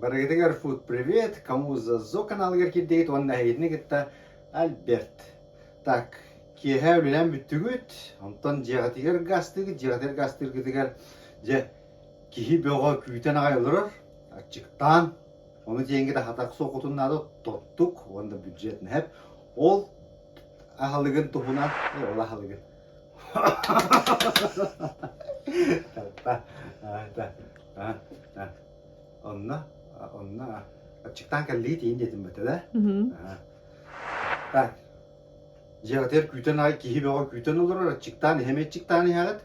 Барыгытыгар фуд привет, кому за зо каналыгар кирдейт, онна хейдini гитта Альберт. Так, киэхэ үлэлэн бүттүгүт, онтон жиғатыгар гастыр гитыгар же кихи бөға күйтен ағай олырыр, ачыктан, оны дейінгі да хатақ соқутуннады тоттук, онда бюджетін хеп, ол ахалыгын тухуна, ол ахалыгын. Онна ачыктан кәллиги тейін детім бөті да? Так, жиғатер күйтен ағай кихи бөға күйтен олырыр, ачыктан, хемет чыктаны хағыт,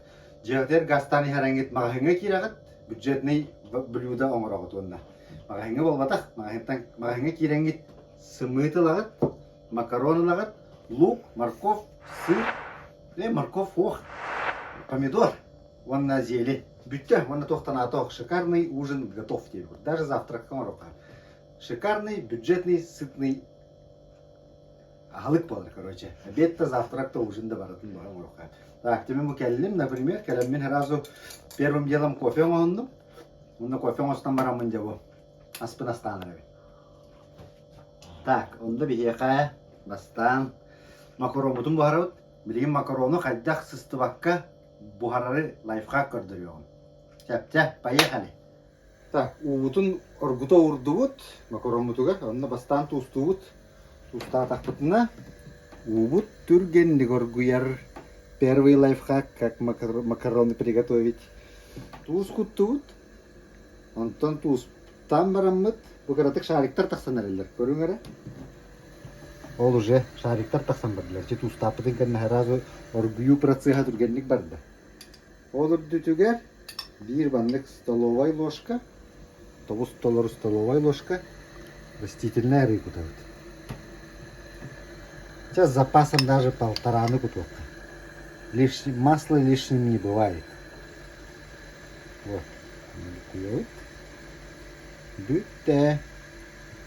жиғатер гастаны харангет мағахыңа кирағыт, бюджетный блюда оңырағыт онна. Мағахыңа болбатақ, мағахыңа кирангет сымытылағыт, макаронылағыт, лук, морков, сыр, морков, помидор, онна зелень. Бютте, онна тоқтан атоқ, шикарный ужин готов тебе. Даже завтрак комарока. Шикарный, бюджетный, сытный ахалык болар, короче. Обед-то, завтрак-то, ужин-то баратын комарока. Так, тебе мы келлим, например, келлим сразу первым делом кофе оңындым. Онда кофе оңыстан барамын жабу. Аспын астаныры. Так, онда бихеқа бастан макаронутун бухарабыт. Билген макарону қайдақ сыстыбаққа бухарары лайфхак көрдіріуім. Чап, поехали. Так, уутун оргуто урдубут, макаронутуга, онда бастан туустубут. Туста тақпытына уубут түргенлік оргуяр. Первый лайфхак, как макароны приготовить. Туз куттубут. Онтон туз там бараммыт. Бұқаратық шариктар тақсан әрелер. Көріңері? Ол уже шариктар тақсан бардылар. Че туз тапытын кәнне харазы оргую процеха түргенлік барды. Ол үрдітігер бір банлық столовой ложка, 9 столор столовой ложка растительная рыба кутавит. Сейчас с запасом даже 1,5 кутовка. Масла лишним не бывает. Вот. Бютте.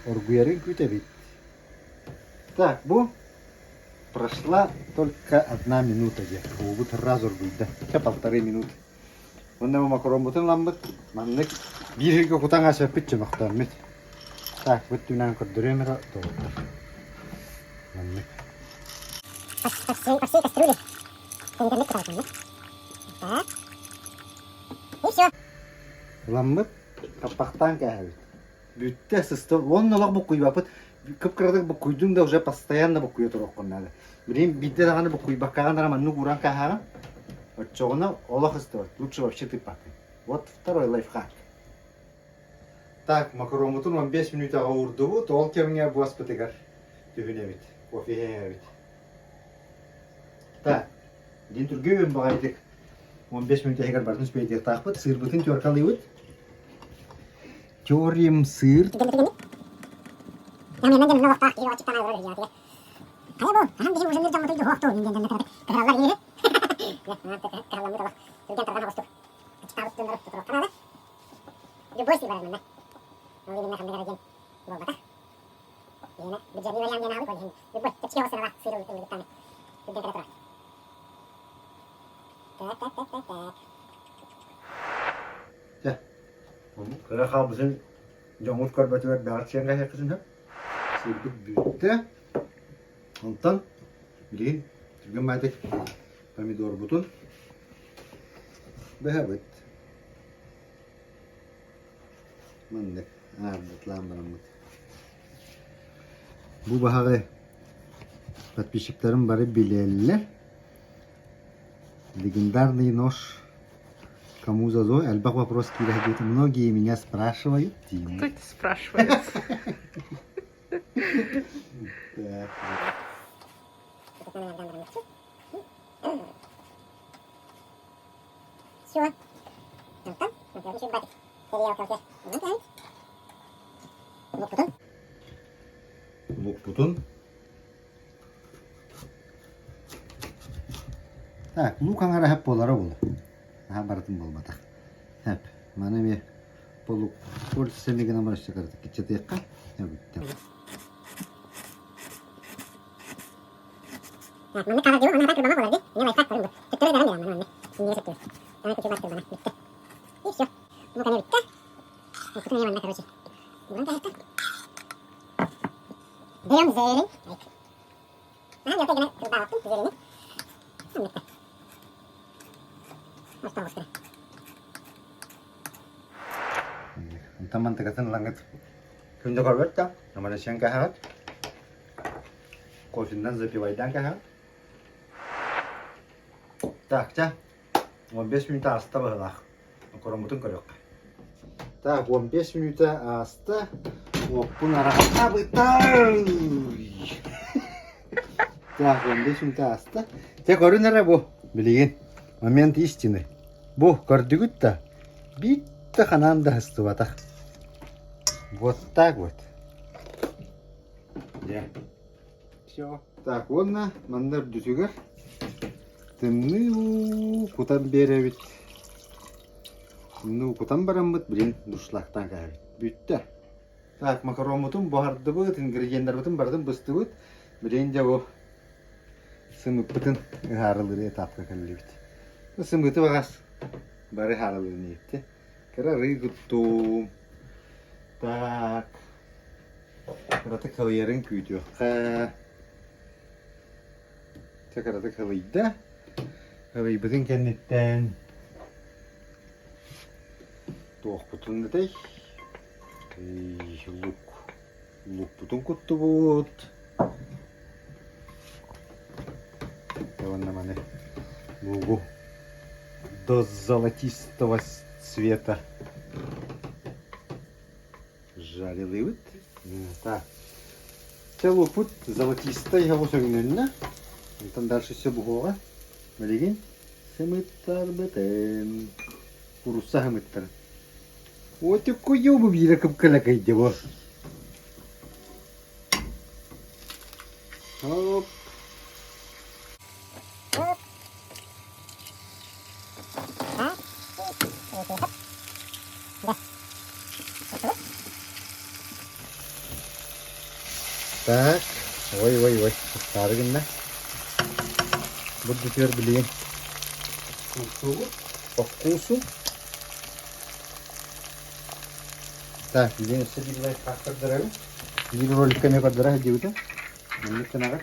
Оргуярин кутавит. Так, прошла только 1 минута где-то. Вот раз оргуй, да. 1,5 минуты. Онда макарон бутын ламбыт. Манлык бирге кутан аша питче мактармыт. Так, вот тунан көрдүрөмөр тоолор. Манлык. Почти кастрюли. Так. И все. Ламбыт капактан кәһәбит. Бүтте сыстыл. Оннолак бу куйбапыт. Кыпкырдык бу куйдун да уже постоянно бу куйы турак коннады. Билим бидде даганы бу куйбаккаган манну куран кәһәган. Вот чогона олах истор. Лучше вообще ты пакай. Вот второй лайфхак. Так, макарон бутун 15 минут урдубу, ол кемге буас пытыгар. Түбүнебит. Кофе хебит. Так. Дин тургөйүн багайтык. 15 минут егер бардын спейтек тақпыт, сыр бутын тёркалыйбыт. Тёрим сыр. Kira kalbısın jamur karbatı ve darçanga yakısın ha. Sirkut büyütte. Ondan bilin türgün madik pomidor butun. Behabet. Mandık. Lambaramız. Bu bahağı подписчиктерим бары билеллер. Легендарный нож. Кому зазой? Альбах вопрос кидает. Многие меня спрашивают. Кто это спрашивает? Все. Лук путун. Так, лук аңара хеп болары бол. Бартын болмады. Хеп, мана ме полук көрсемеген амараш чакарды кетчетекка. Так, мана кара диу, ана так бама боларды. Мен лайфхак көрүндү. Кеттере берем мен мана. Сине сетти. Ана күчү баштыр бана. Битти. И всё. Bu kadar bitti. Bu kadar yaman korоче. Берем зелень. Ага, мелко гына кырбаптым зелени. Мындай. Вот там быстро. Teman tegasan langit. Kunjo korbat ta, namanya siang kahat. Kofinan запивай дан kahat. Так, ча. 15 минут аста балах. Коромутун корок. Так, 15 минут аста. Опун арахта бытар. Так, 15 минут аста. Те көрүнөр бу. Билген момент истины. Бу көрдүгүт та. Битте хананда хыстыбатах. Вот так вот. Да. Все. Так, онна мандар дүсүгөр. Тымны кутан беребит. Ну, кутан барамбыт, блин, душлактан кайбит. Бүттө. Так, макаромутун бардыбыт, ингредиенттарбытын бардым быстыбыт. Блин, жабо сымыппытын харылыры этапка келлебит. Сымыты багас. Бары харылыры нетти. Кырары гутту. Так. Кыраты кылыярын күйдü. Кыраты кылыйда. Кылыйбытын кеннеттен. Тоқ бутун дей. Лук. Лук бутун кутту бут. Эванна мане. Лугу. До золотистого цвета. Жарилый вот. Так. Целый путь золотистый, я вот огненно. Там дальше все бугова. Малигин. Сымыттар бетен. Куруса хымыттар. Вот такой ёбу бира кыпкалакай дево. Оп. Так, ой, старый на. Буду теперь блин. По вкусу. Так, блин, все делать как поддерживать. Блин, роликами поддерживать девушка. Мне надо.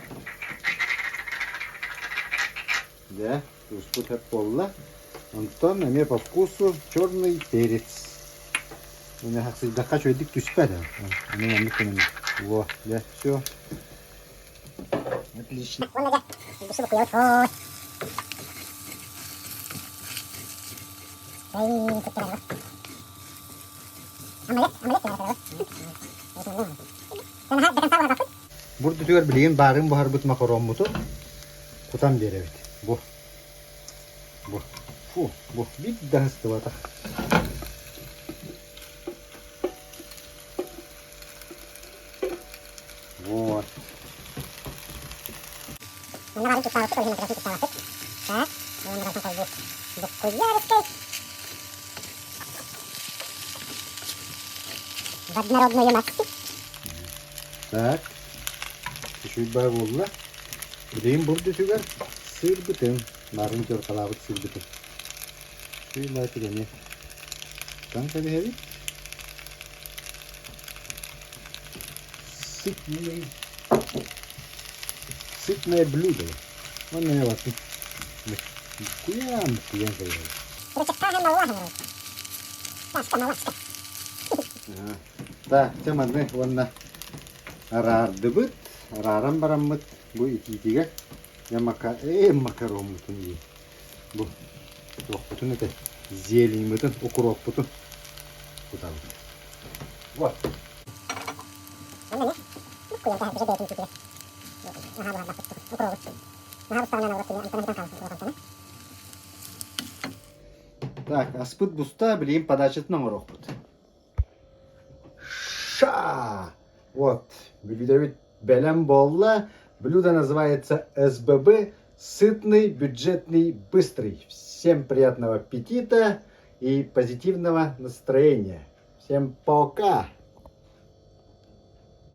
Да, тут что-то полно. Антон, а мне по вкусу черный перец. У меня, кстати, хочу идти к туспеда. У меня не. Во, да, все. Отлично. Burada diyor bileyim barın bu harbut makaron mutu. Kutan bir evet. Bu. Bu. Bir daha sıvata. Вот. Давай тут салфетку, или на тут салфетку. Так, мы должны колбу. Буккуярской. В однородную маску. Так. Чуть-чуть бавулла. Bileyim burada süper. Sır bütün. Narın kör kalavut sır bütün. Şöyle atı ne? Kanka bir hevi. Сытное блюдо. Вон на него. Куям куям. Так, тем одне вон арардыбыт, арарам бараммыт. Bu iki ya макарон butun iyi. Bu yok butun öte zeytin butun, ukurok butun. Bu tabi. Вот. Так, аспыт буста, блин, подачетный урок будет. Ша! Вот, блюдо белем болла. Блюдо называется СББ. Сытный, бюджетный, быстрый. Всем приятного аппетита и позитивного настроения. Всем пока!